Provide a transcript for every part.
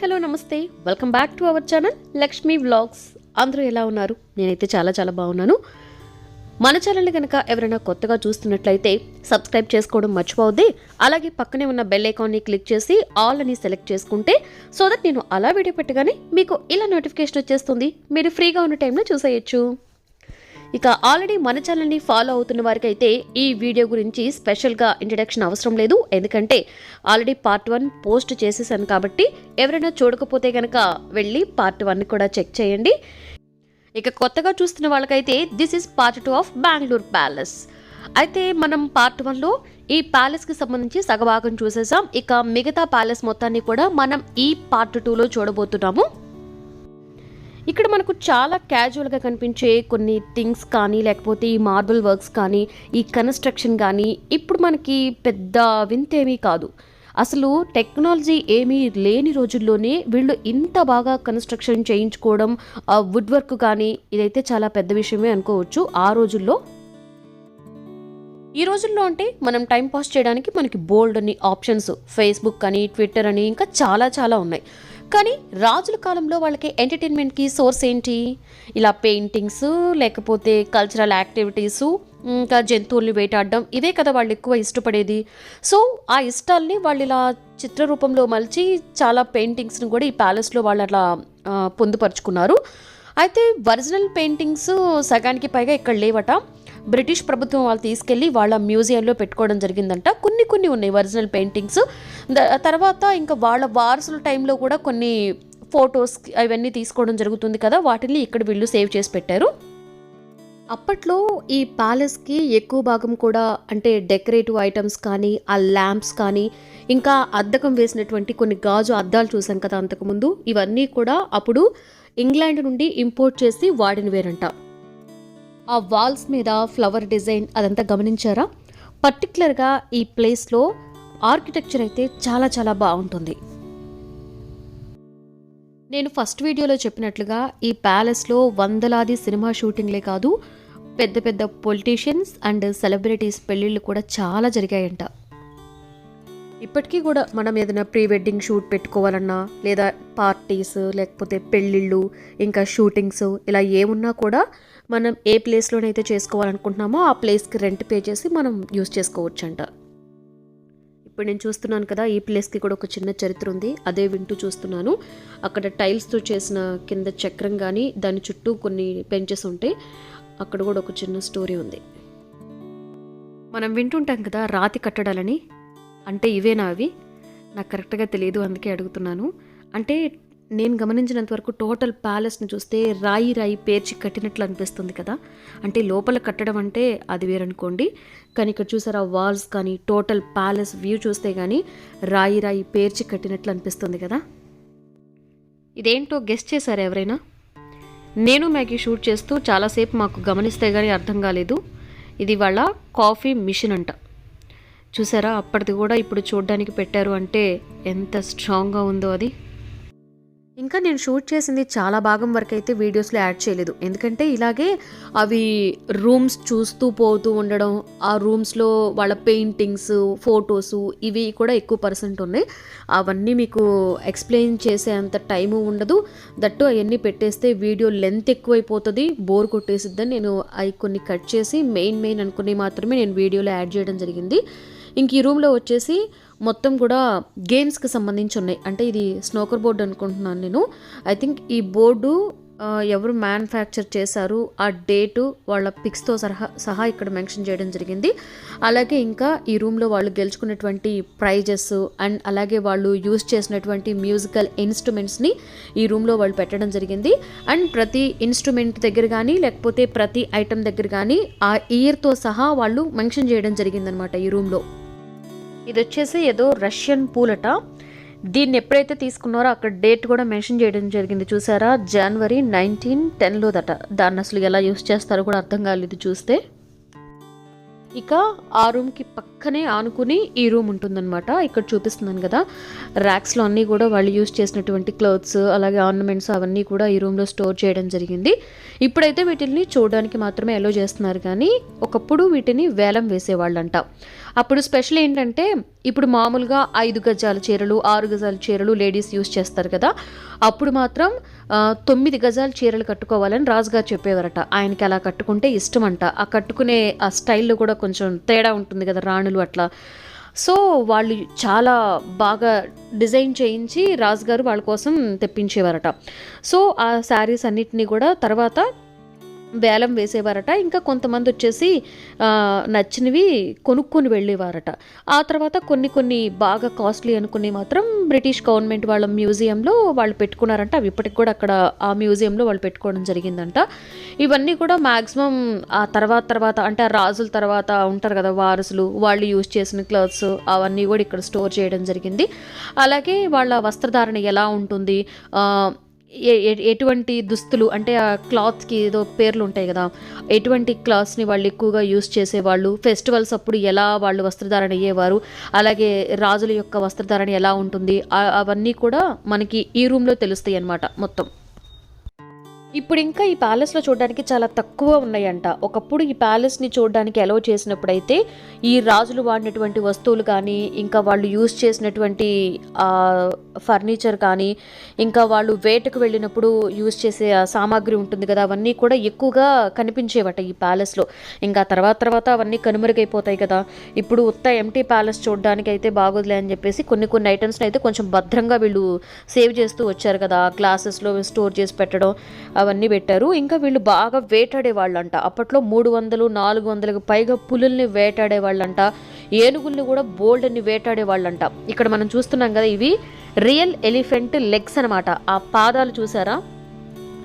Hello నమస్తే, welcome back to our channel Lakshmi vlogs. అందరూ ఎలా ఉన్నారు? నేనైతే చాలా చాలా బాగున్నాను. మన ఛానల్ని కనుక ఎవరైనా కొత్తగా చూస్తున్నట్లయితే సబ్స్క్రైబ్ చేసుకోవడం మర్చిపోవద్దు. అలాగే పక్కనే ఉన్న బెల్ ఐకాన్ని క్లిక్ చేసి ఆల్ అని సెలెక్ట్ చేసుకుంటే సో దట్ నేను అలా వీడియో పెట్టగానే మీకు ఇలా నోటిఫికేషన్ వచ్చేస్తుంది. మీరు ఫ్రీగా ఉన్న టైంలో చూసేయచ్చు. ఇక ఆల్రెడీ మన ఛానల్ని ఫాలో అవుతున్న వారికి అయితే ఈ వీడియో గురించి స్పెషల్గా ఇంట్రడక్షన్ అవసరం లేదు, ఎందుకంటే ఆల్రెడీ పార్ట్ 1 పోస్ట్ చేసేసాను. కాబట్టి ఎవరైనా చూడకపోతే కనుక వెళ్ళి పార్ట్ 1 కూడా చెక్ చేయండి. ఇక కొత్తగా చూస్తున్న వాళ్ళకైతే this is part 2 of Bengaluru palace. అయితే మనం పార్ట్ 1లో ఈ ప్యాలెస్కి సంబంధించి సగభాగం చూసేసాం. ఇక మిగతా ప్యాలెస్ మొత్తాన్ని కూడా మనం ఈ పార్ట్ 2లో చూడబోతున్నాము. ఇక్కడ మనకు చాలా క్యాజువల్గా కనిపించే కొన్ని థింగ్స్ కానీ, లేకపోతే ఈ మార్బుల్ వర్క్స్ కానీ, ఈ కన్స్ట్రక్షన్ కానీ ఇప్పుడు మనకి పెద్ద వింతేమీ కాదు. అసలు టెక్నాలజీ ఏమీ లేని రోజుల్లోనే వీళ్ళు ఇంత బాగా కన్స్ట్రక్షన్ చేయించుకోవడం, వుడ్ వర్క్ కానీ, ఇదైతే చాలా పెద్ద విషయమే అనుకోవచ్చు ఆ రోజుల్లో. ఈ రోజుల్లో అంటే మనం టైం పాస్ చేయడానికి మనకి బోల్డ్ అన్ని ఆప్షన్స్, ఫేస్బుక్ అని, ట్విట్టర్ అని, ఇంకా చాలా చాలా ఉన్నాయి. కానీ రాజుల కాలంలో వాళ్ళకి ఎంటర్టైన్మెంట్కి సోర్స్ ఏంటి? ఇలా పెయింటింగ్స్, లేకపోతే కల్చరల్ యాక్టివిటీసు, ఇంకా జంతువుల్ని వేటాడడం, ఇవే కదా వాళ్ళు ఎక్కువ ఇష్టపడేది. సో ఆ ఇష్టాలని వాళ్ళు ఇలా చిత్రరూపంలో మలిచి చాలా పెయింటింగ్స్ని కూడా ఈ ప్యాలెస్లో వాళ్ళు అలా పొందుపరుచుకున్నారు. అయితే ఒరిజినల్ పెయింటింగ్స్ సగానికి పైగా ఇక్కడ లేవట. బ్రిటిష్ ప్రభుత్వం వాళ్ళు తీసుకెళ్ళి వాళ్ళ మ్యూజియంలో పెట్టుకోవడం జరిగిందంట. కొన్ని ఉన్నాయి ఒరిజినల్ పెయింటింగ్స్. తర్వాత ఇంకా వాళ్ళ వారసుల టైంలో కూడా కొన్ని ఫొటోస్ అవన్నీ తీసుకోవడం జరుగుతుంది కదా, వాటిని ఇక్కడ వీళ్ళు సేవ్ చేసి పెట్టారు. అప్పట్లో ఈ ప్యాలెస్కి ఎక్కువ భాగం కూడా అంటే డెకరేటివ్ ఐటమ్స్ కానీ, ఆ ల్యాంప్స్ కానీ, ఇంకా అద్దకం వేసినటువంటి కొన్ని గాజు అద్దాలు చూసాం కదా అంతకుముందు, ఇవన్నీ కూడా అప్పుడు ఇంగ్లాండ్ నుండి ఇంపోర్ట్ చేసి వాడినవేనంట. ఆ వాల్స్ మీద ఫ్లవర్ డిజైన్ అదంతా గమనించారా? పర్టికులర్గా ఈ ప్లేస్లో ఆర్కిటెక్చర్ అయితే చాలా చాలా బాగుంటుంది. నేను ఫస్ట్ వీడియోలో చెప్పినట్లుగా ఈ ప్యాలెస్లో వందలాది సినిమా షూటింగ్లే కాదు, పెద్ద పెద్ద పొలిటీషియన్స్ అండ్ సెలబ్రిటీస్ పెళ్ళిళ్ళు కూడా చాలా జరిగాయంట. ఇప్పటికీ కూడా మనం ఏదైనా ప్రీ వెడ్డింగ్ షూట్ పెట్టుకోవాలన్నా, లేదా పార్టీస్, లేకపోతే పెళ్ళిళ్ళు, ఇంకా షూటింగ్స్ ఇలా ఏమున్నా కూడా మనం ఏ ప్లేస్లోనైతే చేసుకోవాలనుకుంటున్నామో ఆ ప్లేస్కి రెంట్ పే చేసి మనం యూజ్ చేసుకోవచ్చు అంట. ఇప్పుడు నేను చూస్తున్నాను కదా, ఈ ప్లేస్కి కూడా ఒక చిన్న చరిత్ర ఉంది. అదే వింటూ చూస్తున్నాను. అక్కడ టైల్స్తో చేసిన కింద చక్రం కానీ, దాని చుట్టూ కొన్ని బెంచెస్ ఉంటాయి. అక్కడ కూడా ఒక చిన్న స్టోరీ ఉంది. మనం వింటుంటాం కదా రాతి కట్టడాలని, అంటే ఇవేనా అవి? నాకు కరెక్ట్గా తెలియదు, అందుకే అడుగుతున్నాను. అంటే నేను గమనించినంత వరకు టోటల్ ప్యాలెస్ని చూస్తే రాయి పేర్చి కట్టినట్లు అనిపిస్తుంది కదా. అంటే లోపల కట్టడం అంటే అది వేరనుకోండి, కానీ ఇక్కడ చూసారా వాల్స్ కానీ, టోటల్ ప్యాలెస్ వ్యూ చూస్తే కానీ రాయి పేర్చి కట్టినట్లు అనిపిస్తుంది కదా. ఇదేంటో గెస్ట్ చేశారా ఎవరైనా? నేను మ్యాగీ షూట్ చేస్తూ చాలాసేపు మాకు గమనిస్తే కానీ అర్థం కాలేదు. ఇది వాళ్ళ కాఫీ మిషన్ అంట. చూసారా, అప్పటిది కూడా ఇప్పుడు చూడడానికి పెట్టారు అంటే ఎంత స్ట్రాంగ్గా ఉందో అది. ఇంకా నేను షూట్ చేసింది చాలా భాగం వరకు అయితే వీడియోస్లో యాడ్ చేయలేదు, ఎందుకంటే ఇలాగే అవి రూమ్స్ చూస్తూ పోతూ ఉండడం, ఆ రూమ్స్లో వాళ్ళ పెయింటింగ్స్, ఫొటోసు ఇవి కూడా ఎక్కువ పర్సెంట్ ఉన్నాయి. అవన్నీ మీకు ఎక్స్ప్లెయిన్ చేసే అంత టైము ఉండదు. దట్టు అవన్నీ పెట్టేస్తే వీడియో లెంత్ ఎక్కువైపోతుంది, బోర్ కొట్టేసిద్దని నేను అవి కొన్ని కట్ చేసి మెయిన్ అనుకుని మాత్రమే నేను వీడియోలో యాడ్ చేయడం జరిగింది. ఇంక ఈ రూమ్లో వచ్చేసి మొత్తం కూడా గేమ్స్కి సంబంధించి ఉన్నాయి. అంటే ఇది స్నోకర్ బోర్డు అనుకుంటున్నాను నేను. ఐ థింక్ ఈ బోర్డు ఎవరు మ్యానుఫ్యాక్చర్ చేశారు, ఆ డేటు, వాళ్ళ పిక్స్తో సహా ఇక్కడ మెన్షన్ చేయడం జరిగింది. అలాగే ఇంకా ఈ రూమ్లో వాళ్ళు గెలుచుకున్నటువంటి ప్రైజెస్ అండ్ అలాగే వాళ్ళు యూజ్ చేసినటువంటి మ్యూజికల్ ఇన్స్ట్రుమెంట్స్ని ఈ రూమ్లో వాళ్ళు పెట్టడం జరిగింది. అండ్ ప్రతి ఇన్స్ట్రుమెంట్ దగ్గర కానీ, లేకపోతే ప్రతి ఐటమ్ దగ్గర కానీ ఆ ఇయర్తో సహా వాళ్ళు మెన్షన్ చేయడం జరిగిందనమాట ఈ రూమ్లో. ఇది వచ్చేసి ఏదో రష్యన్ పూలట. దీన్ని ఎప్పుడైతే తీసుకున్నారో అక్కడ డేట్ కూడా మెన్షన్ చేయడం జరిగింది. చూసారా, జనవరి 1910లోదట. దాన్ని అసలు ఎలా యూస్ చేస్తారో కూడా అర్థం కాలేదు చూస్తే. ఇక ఆ రూమ్‌కి పక్కనే ఆనుకుని ఈ రూమ్ ఉంటుందనమాట. ఇక్కడ చూపిస్తున్నాను గదా! ర్యాక్స్‌లో అన్నీ గూడా వాళ్ళు యూజ్ చేసినటువంటి క్లోత్స్, అలాగే ఆర్నమెంట్స్ అవన్నీ కూడా ఈ రూమ్‌లో స్టోర్ చేయడం జరిగింది. ఇప్పుడైతే వీటిల్ని చూడడానికి మాత్రమే అలో చేస్తున్నారు కానీ, ఒకప్పుడు వీటిని వేలం వేసేవాళ్ళంట. అప్పుడు స్పెషల్ ఏంటంటే, ఇప్పుడు మామూలుగా 5 గజాల చీరలు, 6 గజాల చీరలు లేడీస్ యూజ్ చేస్తారు కదా! అప్పుడు మాత్రం 9 గజాల చీరలు కట్టుకోవాలని రాజుగారు చెప్పేవారట. ఆయనకి అలా కట్టుకుంటే ఇష్టమంట. ఆ కట్టుకునే ఆ స్టైల్‌లో కూడా కొంచెం తేడా ఉంటుంది కదా! రాణులు అట్లా. సో, వాళ్ళు చాలా బాగా డిజైన్ చేయించి రాజుగారు వాళ్ళ కోసం తెప్పించేవారట. సో, ఆ శారీస్ అన్నిటిని కూడా తర్వాత వేలం వేసేవారట. ఇంకా కొంతమందొచ్చేసి నచ్చినవి కొనుక్కొని వెళ్ళేవారట. ఆ తర్వాత కొన్ని కొన్ని బాగా కాస్ట్‌లీ అనుకున్నయి మాత్రం బ్రిటిష్ గవర్నమెంట్ వాళ్ళ మ్యూజియంలో వాళ్ళు పెట్టుకున్నారంట. అవి ఇప్పటికి కూడా అక్కడ ఆ మ్యూజియంలో వాళ్ళు పెట్టుకోవడం జరిగిందంట. ఇవన్నీ కూడా మాక్సిమం ఆ తర్వాత అంటే ఆ రాజుల తర్వాత ఉంటారు కదా! వారసులు వాళ్ళు యూజ్ చేసిన క్లాత్స్ అవన్నీ కూడా ఇక్కడ స్టోర్ చేయడం జరిగింది. అలాగే వాళ్ళ వస్త్రధారణ ఎలా ఉంటుంది? ఆహ్ ఎటువంటి దుస్తులు అంటే ఆ క్లాత్‌కి ఏదో పేర్లుంటాయి గదా! ఎటువంటి క్లాత్స్‌ని వాళ్ళు ఎక్కువగా యూజ్ చేసేవాళ్ళు, ఫెస్టివల్స్ అప్పుడు ఎలా వాళ్ళు వస్త్రధారణ అయ్యేవారు, అలాగే రాజుల యొక్క వస్త్రధారణ ఎలా ఉంటుంది, అవన్నీ కూడా మనకి ఈ రూమ్‌లో తెలుస్తాయన్నమాట మొత్తం. ఇప్పుడింకా ఈ ప్యాలెస్‌లో చూడడానికి చాలా తక్కువ ఉన్నాయంట. ఒకప్పుడు ఈ ప్యాలెస్‌ని చూడడానికి అలౌ చేసినప్పుడైతే, ఈ రాజులు వాడినటువంటి వస్తువులు కానీ, ఇంకా వాళ్ళు యూజ్ చేసినటువంటి ఫర్నిచర్ కానీ, ఇంకా వాళ్ళు వేటకు వెళ్ళినప్పుడు యూజ్ చేసే ఆ సామాగ్రి ఉంటుంది కదా! అవన్నీ కూడా ఎక్కువగా కనిపించేవట ఈ ప్యాలెస్‌లో. ఇంకా తర్వాత అవన్నీ కనుమరుగైపోతాయి కదా! ఇప్పుడు ఉత్త ఎంప్టీ ప్యాలెస్ చూడడానికైతే బాగోదులే అని చెప్పేసి కొన్ని కొన్ని ఐటెమ్స్‌ని అయితే కొంచెం భద్రంగా వీళ్ళు సేవ్ చేస్తూ వచ్చారు కదా! గ్లాసెస్‌లో స్టోర్ చేసి పెట్టడం అవన్నీ పెట్టారు. ఇంకా వీళ్ళు బాగా వేటాడేవాళ్ళంట. అప్పట్లో 300, 400కి పైగా పులుల్ని వేటాడేవాళ్ళంట. ఏనుగుల్ని కూడా బోల్డన్ని వేటాడేవాళ్ళంట. ఇక్కడ మనం చూస్తున్నాం కదా! ఇవి రియల్ ఎలిఫెంట్ లెగ్స్ అనమాట. ఆ పాదాలు చూసారా?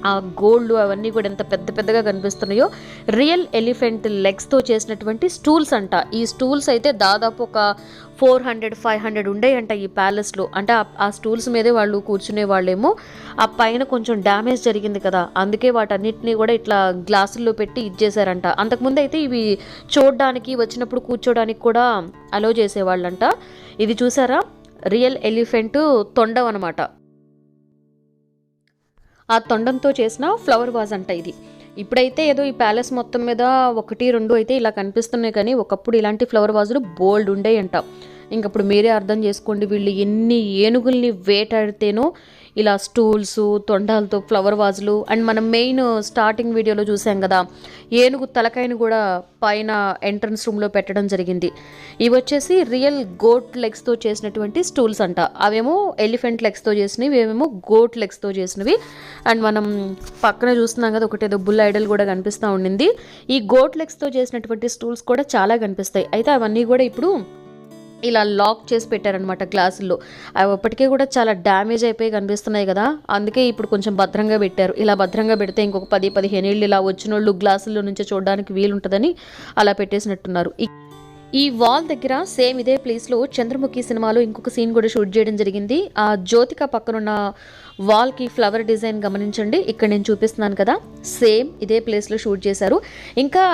ఆ గోళ్ళు అవన్నీ కూడా ఎంత పెద్ద పెద్దగా కనిపిస్తున్నాయో, రియల్ ఎలిఫెంట్ లెగ్స్తో చేసినటువంటి స్టూల్స్ అంట. ఈ స్టూల్స్ అయితే దాదాపు ఒక 400, 500 ఉండేయంట ఈ ప్యాలెస్లో. అంటే ఆ స్టూల్స్ మీదే వాళ్ళు కూర్చునే వాళ్ళేమో. ఆ పైన కొంచెం డ్యామేజ్ జరిగింది కదా, అందుకే వాటన్నిటిని కూడా ఇట్లా గ్లాసుల్లో పెట్టి ఇచ్చేసారంట. అంతకుముందు అయితే ఇవి చూడడానికి వచ్చినప్పుడు కూర్చోడానికి కూడా అలో చేసేవాళ్ళంట. ఇది చూసారా, రియల్ ఎలిఫెంట్ తొండం అనమాట. ఆ తొండంతో చేసిన ఫ్లవర్ వాజ్ అంట ఇది. ఇప్పుడైతే ఏదో ఈ ప్యాలెస్ మొత్తం మీద 1, 2 అయితే ఇలా కనిపిస్తున్నాయి కానీ, ఒకప్పుడు ఇలాంటి ఫ్లవర్ వాజులు బోల్డ్ ఉండేయంట. ఇంకప్పుడు మీరే అర్థం చేసుకోండి, వీళ్ళు ఎన్ని ఏనుగుల్ని వేటాడితేనో ఇలా స్టూల్స్, తొండాలతో ఫ్లవర్ వాజులు. అండ్ మనం మెయిన్ స్టార్టింగ్ వీడియోలో చూసాం కదా, ఏనుగు తలకాయను కూడా పైన ఎంట్రన్స్ రూమ్లో పెట్టడం జరిగింది. ఇవి వచ్చేసి రియల్ గోట్ లెగ్స్తో చేసినటువంటి స్టూల్స్ అంట. అవేమో ఎలిఫెంట్ లెగ్స్తో చేసినవి, ఇవేమో గోట్ లెగ్స్తో చేసినవి. అండ్ మనం పక్కన చూస్తున్నాం కదా, ఒకటేదో బుల్ ఐడల్ కూడా కనిపిస్తూ ఉండింది. ఈ గోట్ లెగ్స్తో చేసినటువంటి స్టూల్స్ కూడా చాలా కనిపిస్తాయి. అయితే అవన్నీ కూడా ఇప్పుడు ఇలా లాక్ చేసి పెట్టారనమాట గ్లాసుల్లో. అవి అప్పటికే కూడా చాలా డ్యామేజ్ అయిపోయి కనిపిస్తున్నాయి కదా, అందుకే ఇప్పుడు కొంచెం భద్రంగా పెట్టారు. ఇలా భద్రంగా పెడితే ఇంకొక 10-15 ఏళ్ళు ఇలా వచ్చినోళ్ళు గ్లాసుల్లో నుంచి చూడడానికి వీలుంటుందని అలా పెట్టేసినట్టున్నారు. ఈ వాల్ దగ్గర సేమ్ ఇదే ప్లేస్లో చంద్రముఖి సినిమాలో ఇంకొక సీన్ కూడా షూట్ చేయడం జరిగింది. ఆ జ్యోతిక పక్కనున్న వాల్కి ఫ్లవర్ డిజైన్ గమనించండి, ఇక్కడ నేను చూపిస్తున్నాను కదా, సేమ్ ఇదే ప్లేస్లో షూట్ చేశారు. ఇంకా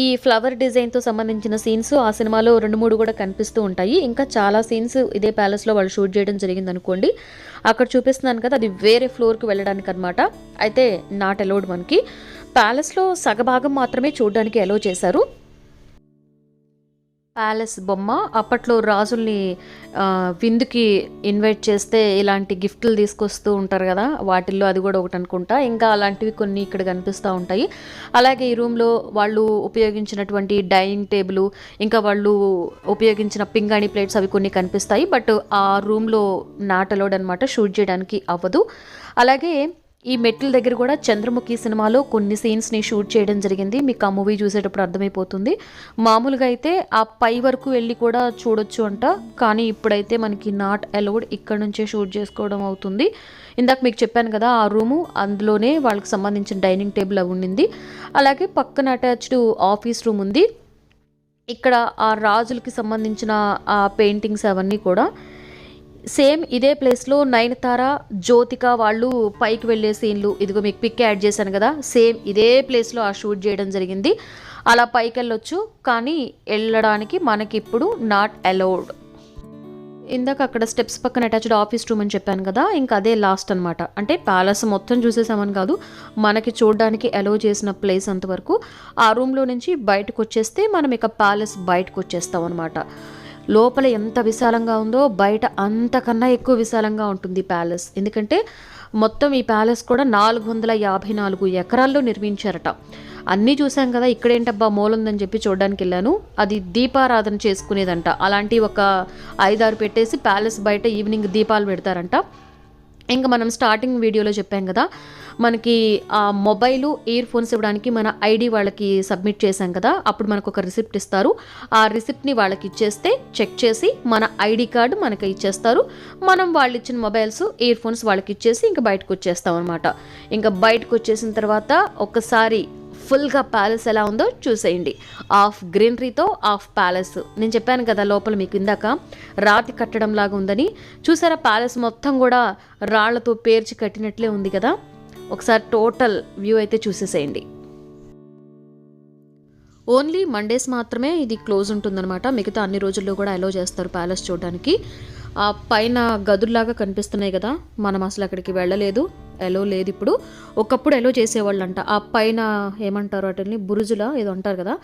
ఈ ఫ్లవర్ డిజైన్తో సంబంధించిన సీన్స్ ఆ సినిమాలో 2-3 కూడా కనిపిస్తూ ఉంటాయి. ఇంకా చాలా సీన్స్ ఇదే ప్యాలెస్లో వాళ్ళు షూట్ చేయడం జరిగింది అనుకోండి. అక్కడ చూపిస్తున్నాను కదా, అది వేరే ఫ్లోర్కి వెళ్ళడానికి అనమాట. అయితే నాట్ అలౌడ్ మనకి. ప్యాలెస్లో సగభాగం మాత్రమే చూడడానికి అలౌ చేశారు. ప్యాలెస్ బొమ్మ అప్పట్లో రాజుల్ని విందుకి ఇన్వైట్ చేస్తే ఇలాంటి గిఫ్ట్లు తీసుకొస్తూ ఉంటారు కదా, వాటిల్లో అది కూడా ఒకటి అనుకుంటా. ఇంకా అలాంటివి కొన్ని ఇక్కడ కనిపిస్తూ ఉంటాయి. అలాగే ఈ రూమ్లో వాళ్ళు ఉపయోగించినటువంటి డైనింగ్ టేబుల్, ఇంకా వాళ్ళు ఉపయోగించిన పింగాణి ప్లేట్స్ అవి కొన్ని కనిపిస్తాయి. బట్ ఆ రూమ్లో నాట్ అలౌడ్ అనమాట, షూట్ చేయడానికి అవ్వదు. అలాగే ఈ మెట్ల దగ్గర కూడా చంద్రముఖి సినిమాలో కొన్ని సీన్స్ని షూట్ చేయడం జరిగింది. మీకు ఆ మూవీ చూసేటప్పుడు అర్థమైపోతుంది. మామూలుగా అయితే ఆ పై వరకు వెళ్ళి కూడా చూడొచ్చు అంట, కానీ ఇప్పుడైతే మనకి నాట్ అలౌడ్, ఇక్కడ నుంచే షూట్ చేసుకోవడం అవుతుంది. ఇందాక మీకు చెప్పాను కదా, ఆ రూము అందులోనే వాళ్ళకి సంబంధించిన డైనింగ్ టేబుల్ అవి ఉండింది. అలాగే పక్కన అటాచ్డ్ ఆఫీస్ రూమ్ ఉంది. ఇక్కడ ఆ రాజులకి సంబంధించిన ఆ పెయింటింగ్స్ అవన్నీ కూడా సేమ్ ఇదే ప్లేస్లో నయనతార, జ్యోతిక వాళ్ళు పైకి వెళ్ళే సీన్లు, ఇదిగో మీకు పిక్ యాడ్ చేశాను కదా, సేమ్ ఇదే ప్లేస్లో ఆ షూట్ చేయడం జరిగింది. అలా పైకి వెళ్ళొచ్చు, కానీ వెళ్ళడానికి మనకి ఇప్పుడు నాట్ అలౌడ్. ఇందాక అక్కడ స్టెప్స్ పక్కన అటాచ్డ్ ఆఫీస్ రూమ్ అని చెప్పాను కదా, ఇంకా అదే లాస్ట్ అనమాట. అంటే ప్యాలెస్ మొత్తం చూసేసామని కాదు, మనకి చూడడానికి అలౌ చేసిన ప్లేస్ అంతవరకు. ఆ రూమ్లో నుంచి బయటకు వచ్చేస్తే మనం ఇక ప్యాలెస్ బయటకు వచ్చేస్తాం అనమాట. లోపల ఎంత విశాలంగా ఉందో బయట అంతకన్నా ఎక్కువ విశాలంగా ఉంటుంది ప్యాలెస్. ఎందుకంటే మొత్తం ఈ ప్యాలెస్ కూడా 454 ఎకరాల్లో నిర్మించారట. అన్నీ చూసాం కదా, ఇక్కడేంటబ్బా మూలుందని చెప్పి చూడడానికి వెళ్ళాను. అది దీపారాధన చేసుకునేదంట. అలాంటి ఒక 5-6 పెట్టేసి ప్యాలెస్ బయట ఈవినింగ్ దీపాలు పెడతారంట. ఇంకా మనం స్టార్టింగ్ వీడియోలో చెప్పాం కదా, మనకి ఆ మొబైలు, ఇయర్ ఫోన్స్ ఇవ్వడానికి మన ఐడి వాళ్ళకి సబ్మిట్ చేశాం కదా, అప్పుడు మనకు ఒక రిసిప్ట్ ఇస్తారు. ఆ రిసిప్ట్ని వాళ్ళకి ఇచ్చేస్తే చెక్ చేసి మన ఐడి కార్డు మనకి ఇచ్చేస్తారు. మనం వాళ్ళు ఇచ్చిన మొబైల్స్, ఇయర్ ఫోన్స్ వాళ్ళకి ఇచ్చేసి ఇంకా బయటకు వచ్చేస్తాం అనమాట. ఇంకా బయటకు వచ్చేసిన తర్వాత ఒక్కసారి ఫుల్గా ప్యాలెస్ ఎలా ఉందో చూసేయండి. ఆఫ్ గ్రీనరీతో ఆఫ్ ప్యాలెస్. నేను చెప్పాను కదా లోపల మీకు ఇందాక రాతి కట్టడం లాగా ఉందని. చూసారా, ప్యాలెస్ మొత్తం కూడా రాళ్లతో పేర్చి కట్టినట్లే ఉంది కదా. ఒకసారి టోటల్ వ్యూ అయితే చూసేసేయండి. ఓన్లీ మండేస్ మాత్రమే ఇది క్లోజ్ ఉంటుందన్నమాట. మిగతా అన్ని రోజుల్లో కూడా అలో చేస్తారు ప్యాలెస్ చూడడానికి. ఆ పైన గదుల్లాగా కనిపిస్తున్నాయి కదా, మనం అసలు అక్కడికి వెళ్ళలేదు, ఎలో లేదు ఇప్పుడు. ఒకప్పుడు ఎలో చేసేవాళ్ళు అంట. ఆ పైన ఏమంటారు వాటిని, బురుజులా ఏదో అంటారు కదా,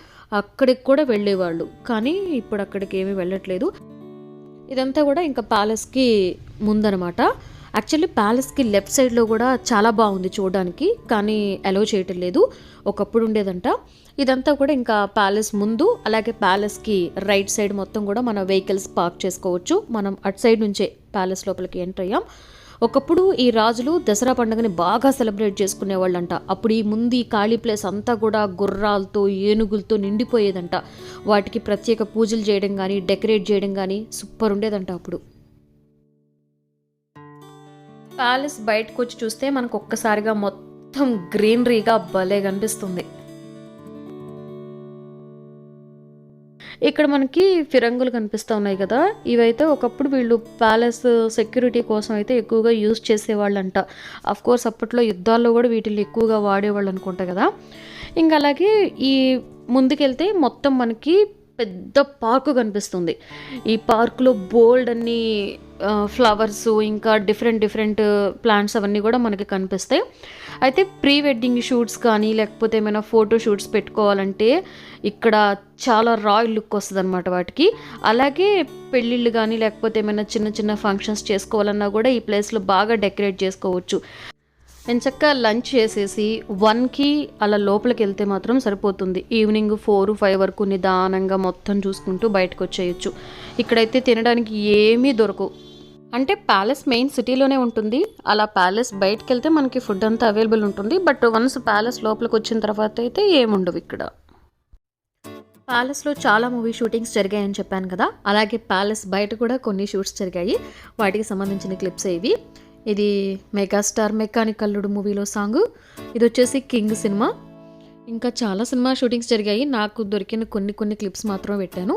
అక్కడికి కూడా వెళ్ళేవాళ్ళు. కానీ ఇప్పుడు అక్కడికి ఏమీ వెళ్ళట్లేదు. ఇదంతా కూడా ఇంకా ప్యాలెస్కి ముందనమాట. యాక్చువల్లీ ప్యాలెస్కి లెఫ్ట్ సైడ్లో కూడా చాలా బాగుంది చూడడానికి, కానీ అలో చేయటం లేదు. ఒకప్పుడు ఉండేదంట. ఇదంతా కూడా ఇంకా ప్యాలెస్ ముందు, అలాగే ప్యాలెస్కి రైట్ సైడ్ మొత్తం కూడా మన వెహికల్స్ పార్క్ చేసుకోవచ్చు. మనం అటు సైడ్ నుంచే ప్యాలెస్ లోపలికి ఎంటర్ అయ్యాం. ఒకప్పుడు ఈ రాజులు దసరా పండుగని బాగా సెలబ్రేట్ చేసుకునేవాళ్ళంట. అప్పుడు ఈ ముందు ఈ ఖాళీ ప్లేస్ అంతా కూడా గుర్రాలతో, ఏనుగులతో నిండిపోయేదంట. వాటికి ప్రత్యేక పూజలు చేయడం కానీ, డెకరేట్ చేయడం కానీ సూపర్ ఉండేదంట అప్పుడు. ప్యాలెస్ బయటకు వచ్చి చూస్తే మనకు ఒక్కసారిగా మొత్తం గ్రీనరీగా భలే కనిపిస్తుంది. ఇక్కడ మనకి ఫిరంగులు కనిపిస్తూ ఉన్నాయి కదా, ఇవైతే ఒకప్పుడు వీళ్ళు ప్యాలెస్ సెక్యూరిటీ కోసం అయితే ఎక్కువగా యూజ్ చేసేవాళ్ళంట. అఫ్ కోర్స్ అప్పట్లో యుద్ధాల్లో కూడా వీటిని ఎక్కువగా వాడేవాళ్ళు అనుకుంటా కదా. ఇంకా అలాగే ఈ ముందుకెళ్తే మొత్తం మనకి పెద్ద పార్కు కనిపిస్తుంది. ఈ పార్కులో బోల్డ్ అన్ని ఫ్లవర్స్, ఇంకా డిఫరెంట్ ప్లాంట్స్ అవన్నీ కూడా మనకి కనిపిస్తాయి. అయితే ప్రీ వెడ్డింగ్ షూట్స్ కానీ, లేకపోతే ఏమైనా ఫోటో షూట్స్ పెట్టుకోవాలంటే ఇక్కడ చాలా రాయల్ లుక్ వస్తుంది అనమాట వాటికి. అలాగే పెళ్ళిళ్ళు కానీ, లేకపోతే ఏమైనా చిన్న ఫంక్షన్స్ చేసుకోవాలన్నా కూడా ఈ ప్లేస్లో బాగా డెకరేట్ చేసుకోవచ్చు. నేను చక్కగా లంచ్ చేసేసి 1కి అలా లోపలికి వెళ్తే మాత్రం సరిపోతుంది. ఈవినింగ్ 4-5 వరకు నిదానంగా మొత్తం చూసుకుంటూ బయటకు వచ్చేయచ్చు. ఇక్కడైతే తినడానికి ఏమీ దొరకవు. అంటే ప్యాలెస్ మెయిన్ సిటీలోనే ఉంటుంది. అలా ప్యాలెస్ బయటకు వెళ్తే మనకి ఫుడ్ అంతా అవైలబుల్ ఉంటుంది. బట్ వన్స్ ప్యాలెస్ లోపలికి వచ్చిన తర్వాత అయితే ఏముండవు ఇక్కడ. ప్యాలెస్లో చాలా మూవీ షూటింగ్స్ జరిగాయని చెప్పాను కదా, అలాగే ప్యాలెస్ బయట కూడా కొన్ని షూట్స్ జరిగాయి. వాటికి సంబంధించిన క్లిప్స్ ఇవి. ఇది మెగాస్టార్ మెకానిక్ అల్లుడు మూవీలో సాంగ్. ఇది వచ్చేసి కింగ్ సినిమా. ఇంకా చాలా సినిమా షూటింగ్స్ జరిగాయి. నాకు దొరికిన కొన్ని క్లిప్స్ మాత్రమే పెట్టాను.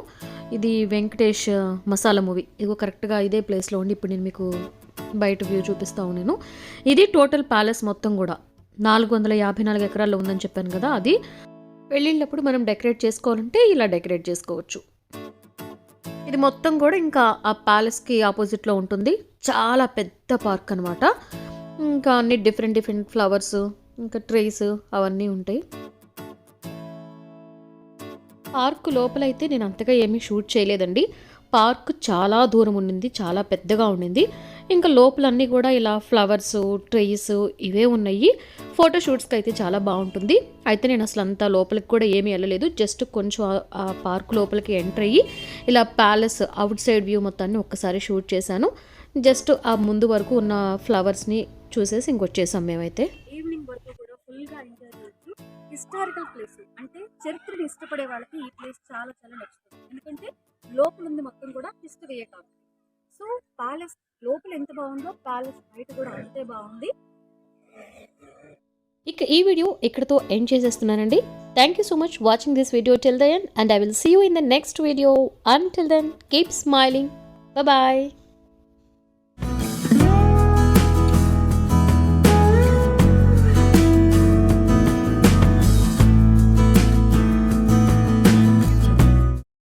ఇది వెంకటేష్ మసాలా మూవీ. ఇదిగో కరెక్ట్గా ఇదే ప్లేస్లో ఉండి ఇప్పుడు నేను మీకు బయట వ్యూ చూపిస్తాను నేను. ఇది టోటల్ ప్యాలెస్ మొత్తం కూడా 454 ఎకరాల్లో ఉందని చెప్పాను కదా. అది పెళ్ళిళ్ళప్పుడు మనం డెకరేట్ చేసుకోవాలంటే ఇలా డెకరేట్ చేసుకోవచ్చు. ఇది మొత్తం కూడా ఇంకా ఆ ప్యాలెస్కి ఆపోజిట్లో ఉంటుంది. చాలా పెద్ద పార్క్ అనమాట. ఇంకా అన్ని డిఫరెంట్ ఫ్లవర్స్, ఇంకా ట్రీస్ అవన్నీ ఉంటాయి. పార్క్ లోపలైతే నేను అంతగా ఏమీ షూట్ చేయలేదండి. పార్క్ చాలా దూరం ఉండింది, చాలా పెద్దగా ఉండింది. ఇంకా లోపలన్నీ కూడా ఇలా ఫ్లవర్స్, ట్రీస్ ఇవే ఉన్నాయి. ఫోటో షూట్స్కి అయితే చాలా బాగుంటుంది. అయితే నేను అసలు అంతా లోపలికి కూడా ఏమీ వెళ్ళలేదు. జస్ట్ కొంచెం ఆ పార్క్ లోపలికి ఎంటర్ అయ్యి ఇలా ప్యాలెస్ అవుట్ సైడ్ వ్యూ మొత్తాన్ని ఒక్కసారి షూట్ చేశాను. జస్ట్ ఆ ముందు వరకు ఉన్న ఫ్లవర్స్ని చూసేసి ఇంకొచ్చేసాం మేమైతే. ఈవినింగ్ వరకు కూడా ఫుల్గా ఎంజాయ్ చేయొచ్చు. హిస్టారికల్ ప్లేస్ అంటే చరిత్రను ఇష్టపడే వాళ్ళకి ఈ ప్లేస్ చాలా నచ్చుతుంది. ఎందుకంటే లోపల ఉంది మొత్తం కూడా హిస్టరీయే కాబట్టి. సో ప్యాలెస్ లోపల ఎంత బాగుందో ప్యాలెస్ బయట కూడా అంతే బాగుంది. ఇక ఈ వీడియో ఇక్కడతో ఎండ్ చేసేస్తున్నానండి. Thank you so much watching this video till the end, and I will see you in the next video. Until then keep smiling. Bye.